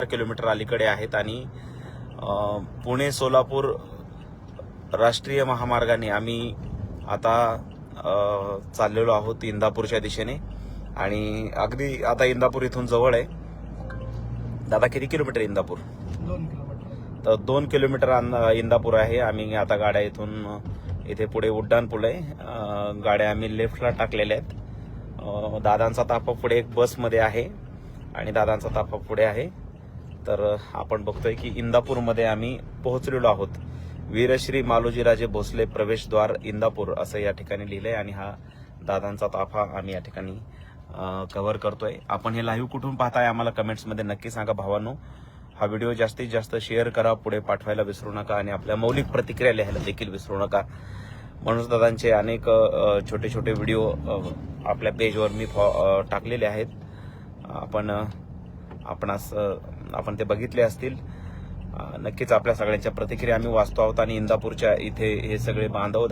Kilometre अलीकडे आहेत आणि पुणे सोलापूर राष्ट्रीय महामार्गाने आम्ही आता चाललेलो आहोत इंदापूरच्या दिशेने आणि अगदी आता इंदापूर इथून जवळ आहे. दादा किती किलोमीटर इंदापूर? 2 किलोमीटर. तर 2 किलोमीटर इंदापूर आहे. आम्ही आता गाड्या इथून इथे पुढे उड्डाण पूल आहे, गाड्या आम्ही लेफ्टला टाकलेल्या आहेत. दादांचा ताफा पुढे एक बसमध्ये आहे आणि दादांचा ताफा पुढे आहे. तर आपण बघतोय की इंदापूरमध्ये आम्ही पोहोचलेलो आहोत. वीरश्री मालोजीराजे भोसले प्रवेशद्वार इंदापूर असं या ठिकाणी लिहिलंय आणि हा दादांचा ताफा आम्ही या ठिकाणी कव्हर करतोय. आपण हे लाईव्ह कुठून पाहताय आम्हाला कमेंट्समध्ये नक्की सांगा भावांनो. हा व्हिडिओ जास्तीत जास्त शेअर करा, पुढे पाठवायला विसरू नका आणि आपल्या मौलिक प्रतिक्रिया लिहायला देखील विसरू नका. मनोज दादांचे अनेक छोटे छोटे व्हिडिओ आपल्या पेजवर मी टाकलेले आहेत. आपण ते बघितले असतील. नक्कीच आपल्या सगळ्यांच्या प्रतिक्रिया आम्ही वाचतो आहोत आणि इंदापूरच्या इथे हे सगळे बांधव